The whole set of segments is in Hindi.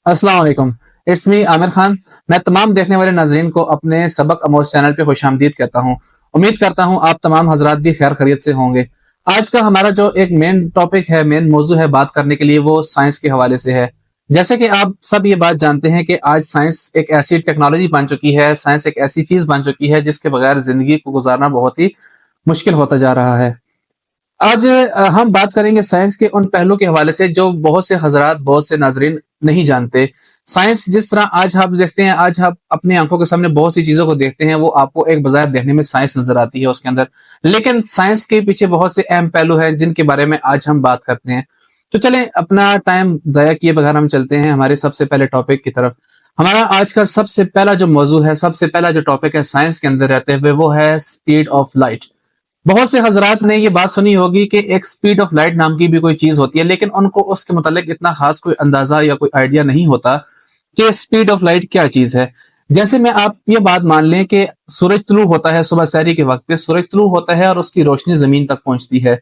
अस्सलाम वालेकुम। It's me Aamir Khan. मैं तमाम देखने वाले नाजरीन को अपने सबक अमोज चैनल पे खुशामदीद कहता हूँ। उम्मीद करता हूँ आप तमाम हजरात भी खैर खैरियत से होंगे। आज का हमारा जो एक मेन टॉपिक है, मेन मौजू है बात करने के लिए, वो साइंस के हवाले से है। जैसे कि आप सब ये बात जानते हैं कि आज साइंस एक ऐसी टेक्नोलॉजी बन चुकी है, साइंस एक ऐसी चीज बन चुकी है जिसके बगैर जिंदगी को गुजारना बहुत ही मुश्किल होता जा रहा है। आज हम बात करेंगे साइंस के उन पहलू के हवाले से जो बहुत से हजरात, बहुत से नाजरीन नहीं जानते। साइंस जिस तरह आज आप देखते हैं, आज आप अपनी आंखों के सामने बहुत सी चीजों को देखते हैं, वो आपको एक बाजार देखने में साइंस नजर आती है उसके अंदर। लेकिन साइंस के पीछे बहुत से अहम पहलू हैं जिनके बारे में आज हम बात करते हैं। तो चलें, अपना टाइम जाया किए बगैर हम चलते हैं हमारे सबसे पहले टॉपिक की तरफ। हमारा आज का सबसे पहला जो मौजू है, सबसे पहला जो टॉपिक है साइंस के अंदर रहते हुए, वो है स्पीड ऑफ लाइट। बहुत से हजरात ने ये बात सुनी होगी कि एक स्पीड ऑफ लाइट नाम की भी कोई चीज होती है, लेकिन उनको उसके मुतालिक इतना खास कोई अंदाजा या कोई आइडिया नहीं होता कि स्पीड ऑफ लाइट क्या चीज है। जैसे में आप ये बात मान लें कि सूरज तुलू होता है, सुबह सहरी के वक्त पे सूरज तुलू होता है और उसकी रोशनी जमीन तक पहुंचती है।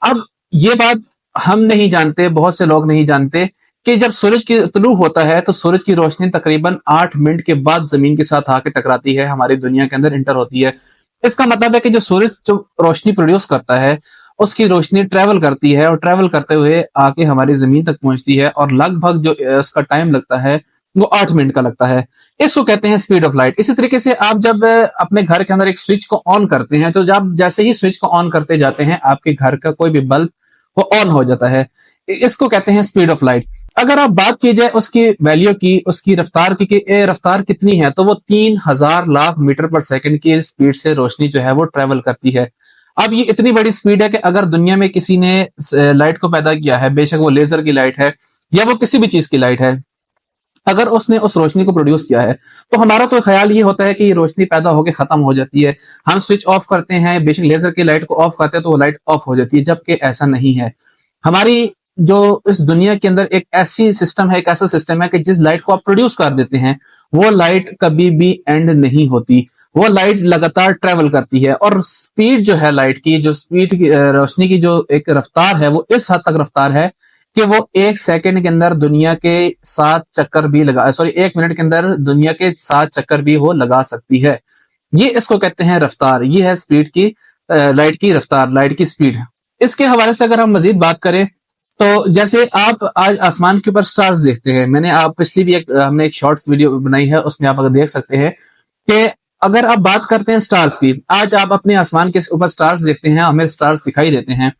अब ये बात हम नहीं जानते, बहुत से लोग नहीं जानते कि जब सूरज की तुलू होता है तो सूरज की रोशनी तकरीबन 8 मिनट के बाद जमीन के साथ आके टकराती है, हमारी दुनिया के अंदर इंटर होती है। इसका मतलब है कि जो सूरज जो रोशनी प्रोड्यूस करता है, उसकी रोशनी ट्रेवल करती है और ट्रेवल करते हुए आके हमारी जमीन तक पहुंचती है, और लगभग जो उसका टाइम लगता है वो 8 मिनट का लगता है। इसको कहते हैं स्पीड ऑफ लाइट। इसी तरीके से आप जब अपने घर के अंदर एक स्विच को ऑन करते हैं, तो जब जैसे ही स्विच को ऑन करते जाते हैं, आपके घर का कोई भी बल्ब वो ऑन हो जाता है। इसको कहते हैं स्पीड ऑफ लाइट। अगर आप बात की जाए उसकी वैल्यू की, उसकी रफ्तार की कि रफ्तार कितनी है, तो वो 3000 लाख मीटर पर सेकंड की स्पीड से रोशनी जो है वो ट्रेवल करती है। अब ये इतनी बड़ी स्पीड है कि अगर दुनिया में किसी ने लाइट को पैदा किया है, बेशक वो लेजर की लाइट है या वो किसी भी चीज की लाइट है, अगर उसने उस रोशनी को प्रोड्यूस किया है, तो हमारा तो ख्याल ये होता है कि ये रोशनी पैदा होकर खत्म हो जाती है। हम स्विच ऑफ करते हैं, बेशक लेजर की लाइट को ऑफ करते हैं तो वो लाइट ऑफ हो जाती है, जबकि ऐसा नहीं है। हमारी जो इस दुनिया के अंदर एक ऐसी सिस्टम है, एक ऐसा सिस्टम है कि जिस लाइट को आप प्रोड्यूस कर देते हैं, वो लाइट कभी भी एंड नहीं होती। वो लाइट लगातार ट्रेवल करती है, और स्पीड जो है लाइट की, जो स्पीड की रोशनी की जो एक रफ्तार है, वो इस हद तक रफ्तार है कि वो 1 सेकंड के अंदर दुनिया के 7 चक्कर भी लगा, सॉरी 1 मिनट के अंदर दुनिया के 7 चक्कर भी वो लगा सकती है। ये इसको कहते हैं रफ्तार। ये है स्पीड की, लाइट की रफ्तार, लाइट की स्पीड। इसके हवाले से अगर हम मजीद बात करें, तो जैसे आप आज आसमान के ऊपर स्टार्स देखते हैं, मैंने आप पिछली भी हमने एक शॉर्ट्स वीडियो बनाई है, उसमें आप अगर देख सकते हैं कि अगर आप बात करते हैं स्टार्स की, आज आप अपने आसमान के ऊपर स्टार्स देखते हैं, हमें स्टार्स दिखाई देते हैं,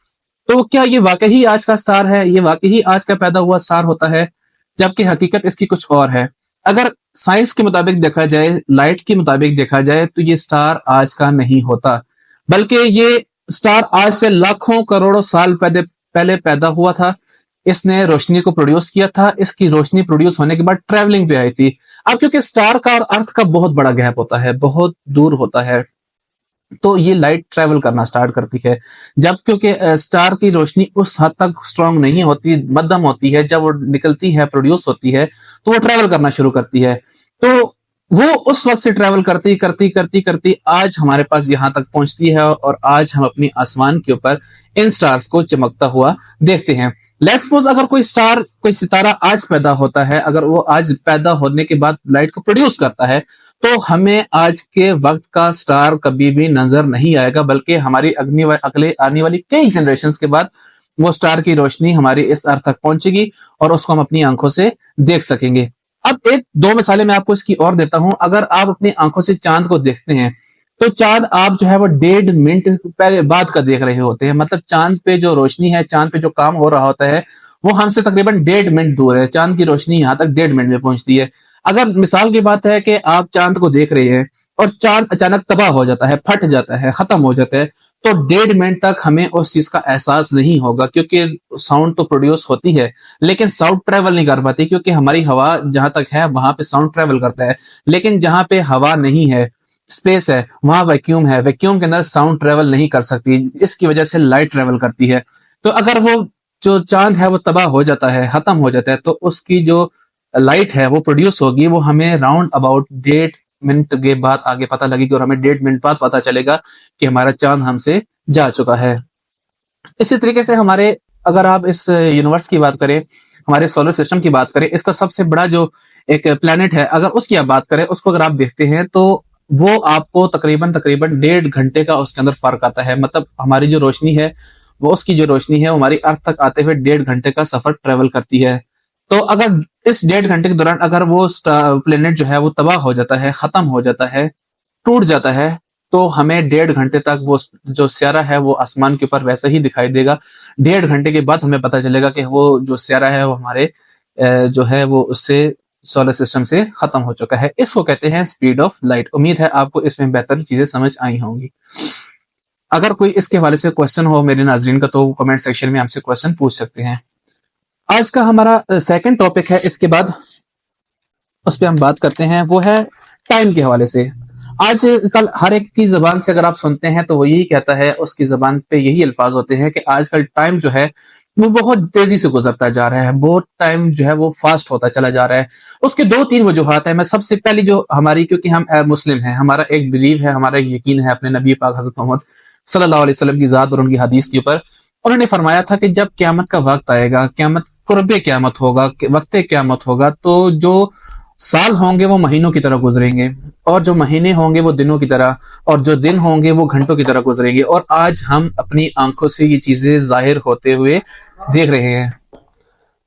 तो क्या ये वाकई आज का स्टार है? ये वाकई आज का पैदा हुआ स्टार होता है? जबकि हकीकत इसकी कुछ और है। अगर साइंस के मुताबिक देखा जाए, लाइट के मुताबिक देखा जाए, तो ये स्टार आज का नहीं होता, बल्कि ये स्टार आज से लाखों करोड़ों साल पहले पैदा हुआ था। इसने रोशनी को प्रोड्यूस किया था, इसकी रोशनी प्रोड्यूस होने के बाद ट्रेवलिंग पे आई थी। अब क्योंकि स्टार का और अर्थ का बहुत बड़ा गैप होता है, बहुत दूर होता है, तो ये लाइट ट्रेवल करना स्टार्ट करती है। जब क्योंकि स्टार की रोशनी उस हद तक स्ट्रांग नहीं होती, मध्यम होती है, जब वो निकलती है, प्रोड्यूस होती है, तो वो ट्रेवल करना शुरू करती है। तो वो उस वक्त से ट्रेवल करती करती करती करती आज हमारे पास यहाँ तक पहुंचती है, और आज हम अपनी आसमान के ऊपर इन स्टार्स को चमकता हुआ देखते हैं। लेट्स सपोज अगर कोई स्टार, कोई सितारा आज पैदा होता है, अगर वो आज पैदा होने के बाद लाइट को प्रोड्यूस करता है, तो हमें आज के वक्त का स्टार कभी भी नजर नहीं आएगा, बल्कि हमारी अगले आने वाली कई जनरेशन के बाद वो स्टार की रोशनी हमारी इस अर्थ तक पहुंचेगी और उसको हम अपनी आंखों से देख सकेंगे। अब एक दो मिसालें मैं आपको इसकी और देता हूं। अगर आप अपनी आंखों से चांद को देखते हैं, तो चांद आप जो है वो 1.5 मिनट पहले बाद का देख रहे होते हैं। मतलब चांद पे जो रोशनी है, चांद पे जो काम हो रहा होता है, वो हमसे तकरीबन 1.5 मिनट दूर है। चांद की रोशनी यहाँ तक 1.5 मिनट में पहुंचती है। अगर मिसाल की बात है कि आप चांद को देख रहे हैं और चांद अचानक तबाह हो जाता है, फट जाता है, खत्म हो जाता है, तो 1.5 मिनट तक हमें उस चीज का एहसास नहीं होगा, क्योंकि साउंड तो प्रोड्यूस होती है, लेकिन साउंड ट्रेवल नहीं कर पाती, क्योंकि हमारी हवा जहां तक है वहां पे साउंड ट्रेवल करता है। लेकिन जहां पे हवा नहीं है, स्पेस है, वहां वैक्यूम है, वैक्यूम के अंदर साउंड ट्रेवल नहीं कर सकती। इसकी वजह से लाइट ट्रेवल करती है। तो अगर वो जो चांद है वो तबाह हो जाता है, खत्म हो जाता है, तो उसकी जो लाइट है वो प्रोड्यूस होगी, वो हमें राउंड अबाउट 1.5 मिनट के बाद आगे पता लगेगी, और हमें 1.5 मिनट बाद पता चलेगा कि हमारा चांद हमसे जा चुका है। इसी तरीके से हमारे, अगर आप इस यूनिवर्स की बात करें, हमारे सोलर सिस्टम की बात करें, इसका सबसे बड़ा जो एक प्लेनेट है, अगर उसकी आप बात करें, उसको अगर आप देखते हैं तो वो आपको तकरीबन तकरीबन 1.5 घंटे का उसके अंदर फर्क आता है। मतलब हमारी जो रोशनी है, वो उसकी जो रोशनी है, वो हमारी अर्थ तक आते हुए 1.5 घंटे का सफर ट्रेवल करती है। तो अगर इस 1.5 घंटे के दौरान अगर वो प्लेनेट जो है वो तबाह हो जाता है, खत्म हो जाता है, टूट जाता है, तो हमें 1.5 घंटे तक वो जो स्यारा है वो आसमान के ऊपर वैसा ही दिखाई देगा। 1.5 घंटे के बाद हमें पता चलेगा कि वो जो स्यारा है वो हमारे जो है वो उससे सोलर सिस्टम से खत्म हो चुका है। इसको कहते हैं स्पीड ऑफ लाइट। उम्मीद है आपको इसमें बेहतर चीजें समझ आई होंगी। अगर कोई इसके हवाले से क्वेश्चन हो मेरे नाजरीन का, तो कमेंट सेक्शन में हमसे क्वेश्चन पूछ सकते हैं। आज का हमारा सेकंड टॉपिक है, इसके बाद उस पर हम बात करते हैं, वो है टाइम के हवाले से। आज कल हर एक की जबान से अगर आप सुनते हैं तो वो यही कहता है, उसकी जबान पे यही अल्फाज होते हैं कि आजकल टाइम जो है वो बहुत तेजी से गुजरता जा रहा है, बहुत टाइम जो है वो फास्ट होता चला जा रहा है। उसके दो तीन वजूहात है। मैं सबसे पहली जो हमारी, क्योंकि हम मुस्लिम हैं, हमारा एक बिलीव है, हमारा एक यकीन है अपने नबी पाक हजरत मोहम्मद सल्लल्लाहु अलैहि वसल्लम की जात और उनकी हदीस के ऊपर। उन्होंने फरमाया था कि जब क्यामत का वक्त आएगा, क्यामत कुर्बे क्यामत होगा, वक्त क्यामत होगा, तो जो साल होंगे वो महीनों की तरह गुजरेंगे, और जो महीने होंगे वो दिनों की तरह, और जो दिन होंगे वो घंटों की तरह गुजरेंगे। और आज हम अपनी आंखों से ये चीजें जाहिर होते हुए देख रहे हैं।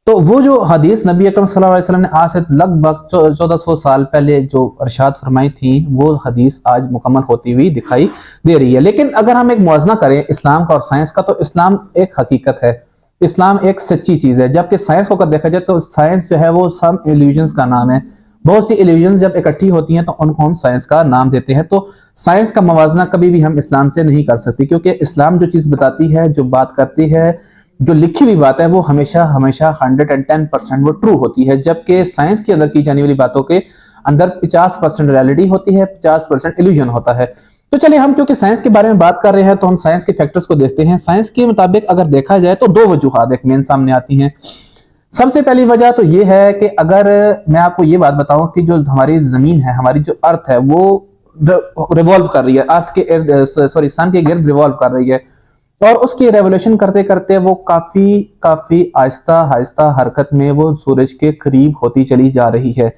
तो वो जो हदीस नबी अकरम सल्लल्लाहु अलैहि वसल्लम ने आज से लगभग 1400 साल पहले जो इरशाद फरमाई थी, वो हदीस आज मुकम्मल होती हुई दिखाई दे रही है। लेकिन अगर हम एक मुआवजा करें इस्लाम का और साइंस का, तो इस्लाम एक हकीकत है, इस्लाम एक सच्ची चीज है। जबकि साइंस को अगर देखा जाए तो साइंस जो है वो सम इल्यूजन्स का नाम है। बहुत सी इल्यूजन्स जब इकट्ठी होती हैं तो उनको हम साइंस का नाम देते हैं। तो साइंस का मवाजना कभी भी हम इस्लाम से नहीं कर सकते, क्योंकि इस्लाम जो चीज बताती है, जो बात करती है, जो लिखी हुई बात है, वो हमेशा हमेशा 110% वो ट्रू होती है। जबकि साइंस के अंदर की जाने वाली बातों के अंदर 50% रियलिटी होती है, 50% इल्यूजन होता है। तो चलिए, हम क्योंकि साइंस के बारे में बात कर रहे हैं तो हम साइंस के फैक्टर्स को देखते हैं। साइंस के मुताबिक अगर देखा जाए तो दो वजूहात एक मेन सामने आती हैं। सबसे पहली वजह तो ये है कि अगर मैं आपको ये बात बताऊं कि जो हमारी जमीन है, हमारी जो अर्थ है, वो रिवॉल्व कर रही है, अर्थ के सन के गिर्द रिवॉल्व कर रही है, और उसकी रेवोल्यूशन करते करते वो काफी काफी आहिस्ता आहिस्ता हरकत में वो सूरज के करीब होती चली जा रही है।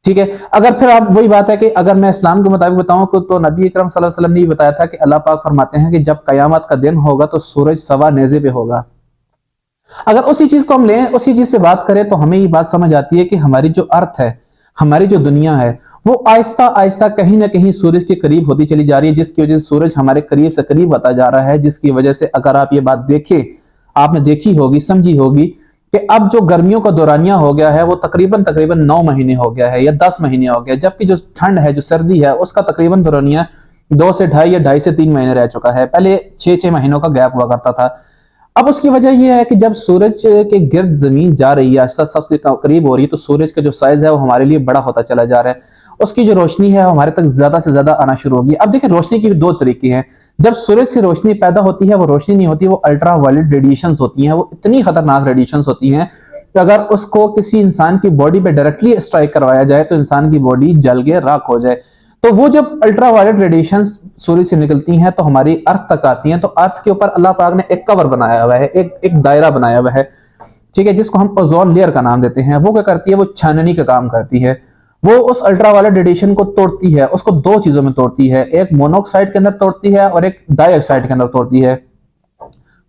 ठीक है। अगर फिर आप वही बात है कि अगर मैं इस्लाम के मुताबिक बताऊं तो नबी अकरम सल्लल्लाहु अलैहि वसल्लम ने बताया था कि अल्लाह पाक फरमाते हैं कि जब कयामत का दिन होगा तो सूरज सवा नेजे पे होगा। अगर उसी चीज को हम लें, उसी चीज पे बात करें, तो हमें ये बात समझ आती है कि हमारी जो अर्थ है, हमारी जो दुनिया है, वो आहिस्ता आहिस्ता कहीं ना कहीं सूरज के करीब होती चली जा रही है, जिसकी वजह से सूरज हमारे करीब से करीब आता जा रहा है। जिसकी वजह से अगर आप ये बात देखें, आपने देखी होगी, समझी होगी कि अब जो गर्मियों का दौरानिया हो गया है वो तकरीबन तकरीबन 9 महीने हो गया है या 10 महीने हो गया, जबकि जो ठंड है, जो सर्दी है, उसका तकरीबन दौरानिया 2 से ढाई या 2.5 से 3 महीने रह चुका है। पहले 6 महीनों का गैप हुआ करता था। अब उसकी वजह यह है कि जब सूरज के गिर्द जमीन जा रही है, उसके करीब हो रही है, तो सूरज का जो साइज है वो हमारे लिए बड़ा होता चला जा रहा है। उसकी जो रोशनी है हमारे तक ज्यादा से ज्यादा आना शुरू होगी। अब देखिए, रोशनी की दो तरीके हैं। जब सूरज से रोशनी पैदा होती है, वो रोशनी नहीं होती, वो अल्ट्रा वायलेट रेडिएशन होती हैं। वो इतनी खतरनाक रेडिएशन होती हैं कि अगर उसको किसी इंसान की बॉडी पे डायरेक्टली स्ट्राइक करवाया जाए तो इंसान की बॉडी जल के राख हो जाए। तो वो जब अल्ट्रा वायलेट रेडिएशन सूर्य से निकलती हैं तो हमारी अर्थ तक आती हैं, तो अर्थ के ऊपर अल्लाह पाक ने एक कवर बनाया हुआ है, एक दायरा बनाया हुआ है, ठीक है, जिसको हम ओजोन लेयर का नाम देते हैं। वो क्या करती है? वो छाननी का काम करती है। वो उस अल्ट्रा वायलेट रेडिएशन को तोड़ती है। उसको दो चीजों में तोड़ती है, एक मोनोऑक्साइड के अंदर तोड़ती है और एक डाइऑक्साइड के अंदर तोड़ती है।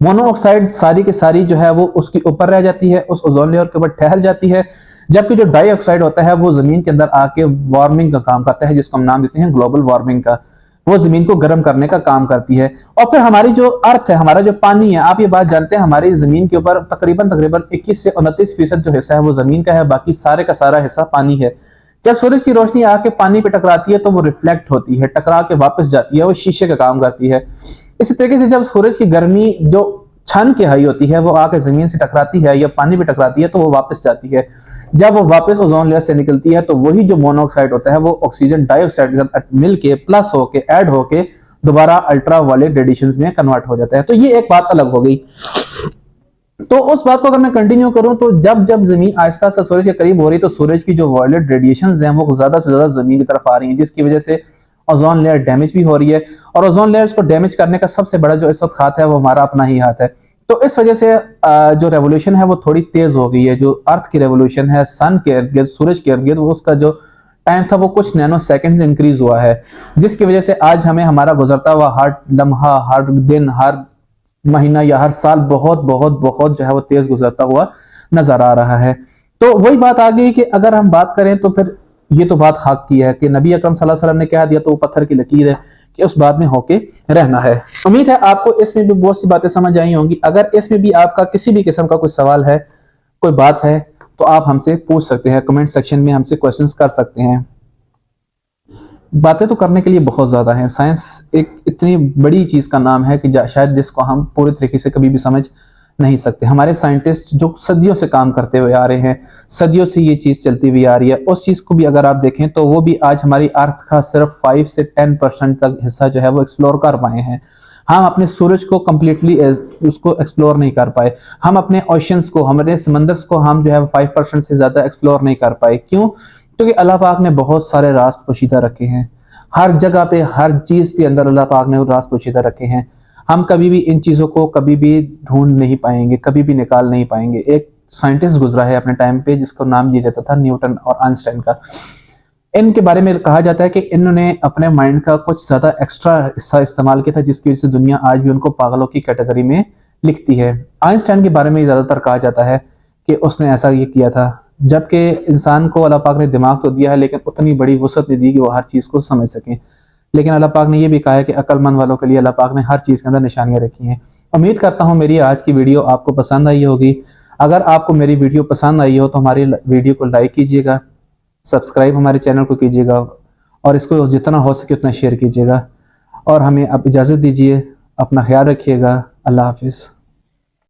मोनोऑक्साइड सारी की सारी जो है वो उसके ऊपर रह जाती है, उस ओजोन लेयर के ऊपर ठहर जाती है, जबकि जो डाइऑक्साइड होता है वो जमीन के अंदर आके वार्मिंग का काम करता है, जिसको हम नाम देते हैं ग्लोबल वार्मिंग का। वो जमीन को गर्म करने का काम करती है। और फिर हमारी जो अर्थ है, हमारा जो पानी है, आप ये बात जानते हैं, हमारी जमीन के ऊपर तकरीबन तकरीबन 21 से 29% जो हिस्सा है वो जमीन का है, बाकी सारे का सारा हिस्सा पानी है। जब सूरज की रोशनी आके पानी पे टकराती है तो वो रिफ्लेक्ट होती है, टकरा के वापस जाती है, वो शीशे का काम करती है। इसी तरीके से जब सूरज की गर्मी जो छन के हाई होती है वो आके जमीन से टकराती है या पानी पे टकराती है तो वो वापस जाती है। जब वो वापस ओजोन लेयर से निकलती है तो वही जो मोनोऑक्साइड होता है वो ऑक्सीजन डाइऑक्साइड के साथ मिलके प्लस होके ऐड होके दोबारा अल्ट्रा वायलेट रेडिएशंस में कन्वर्ट हो जाता है। तो ये एक बात अलग हो गई। तो उस बात को अगर मैं कंटिन्यू करूं तो जब जब जमीन आहिस्ता आहिस्ता सूरज के करीब हो रही है तो सूरज की जो वायलेट रेडिएशंस हैं वो ज्यादा से ज्यादा जमीन की तरफ आ रही हैं, जिसकी वजह से ओजोन लेयर डैमेज भी हो रही है। और ओजोन लेयर को डैमेज करने का सबसे बड़ा जो इस वक्त हाथ है वो हमारा अपना ही हाथ है। तो इस वजह से जो रेवोल्यूशन है वो थोड़ी तेज हो गई है। जो अर्थ की रेवोल्यूशन है सन के इर्द गिर्द, सूरज के इर्द गिर्द, उसका जो टाइम था वो कुछ नैनो सेकंड से इंक्रीज हुआ है, जिसकी वजह से आज हमें हमारा गुजरता हुआ हर लम्हा, हर दिन, हर महीना या हर साल बहुत बहुत बहुत जो है वो तेज गुजरता हुआ नजर आ रहा है। तो वही बात आ गई कि अगर हम बात करें तो फिर ये तो बात हक की है कि नबी अकरम सल्लल्लाहु अलैहि वसल्लम ने कह दिया तो वो पत्थर की लकीर है कि उस बात में होके रहना है। उम्मीद है आपको इसमें भी बहुत सी बातें समझ आई होंगी। अगर इसमें भी आपका किसी भी किस्म का कोई सवाल है, कोई बात है, तो आप हमसे पूछ सकते हैं, कमेंट सेक्शन में हमसे क्वेश्चंस कर सकते हैं। बातें तो करने के लिए बहुत ज्यादा हैं। साइंस एक इतनी बड़ी चीज का नाम है कि शायद जिसको हम पूरी तरीके से कभी भी समझ नहीं सकते। हमारे साइंटिस्ट जो सदियों से काम करते हुए आ रहे हैं, सदियों से ये चीज चलती हुई आ रही है, उस चीज को भी अगर आप देखें तो वो भी आज हमारी अर्थ का सिर्फ 5 से 10% तक हिस्सा जो है वो एक्सप्लोर कर पाए हैं। हम अपने सूरज को कंप्लीटली उसको एक्सप्लोर नहीं कर पाए। हम अपने ओशंस को, हमारे समंदर्स को हम जो है 5% से ज्यादा एक्सप्लोर नहीं कर पाए। क्यों? क्योंकि अल्लाह पाक ने बहुत सारे राज पोशीदा रखे हैं। हर जगह पे, हर चीज के अंदर अल्लाह पाक ने राज पोशीदा रखे हैं। हम कभी भी इन चीजों को कभी भी ढूंढ नहीं पाएंगे, कभी भी निकाल नहीं पाएंगे। एक साइंटिस्ट गुजरा है अपने टाइम पे जिसको नाम दिया जाता था न्यूटन और आइंस्टाइन का। इनके बारे में कहा जाता है कि इन्होंने अपने माइंड का कुछ ज्यादा एक्स्ट्रा हिस्सा इस्तेमाल किया था, जिसकी वजह से दुनिया आज भी उनको पागलों की कैटेगरी में लिखती है। आइंस्टाइन के बारे में ज्यादातर कहा जाता है कि उसने ऐसा ये किया था, जबकि इंसान को अल्लाह पाक ने दिमाग तो दिया है लेकिन उतनी बड़ी वसअत नहीं दी कि वो हर चीज को समझ सके। लेकिन अल्लाह पाक ने यह भी कहा है कि अक्लमंद वालों के लिए अल्लाह पाक ने हर चीज के अंदर निशानियां रखी हैं। उम्मीद करता हूं मेरी आज की वीडियो आपको पसंद आई होगी। अगर आपको मेरी वीडियो पसंद आई हो तो हमारी वीडियो को लाइक कीजिएगा, सब्सक्राइब हमारे चैनल को कीजिएगा और इसको जितना हो सके उतना शेयर कीजिएगा। और हमें अब इजाजत दीजिए। अपना ख्याल रखिएगा। अल्लाह हाफिज।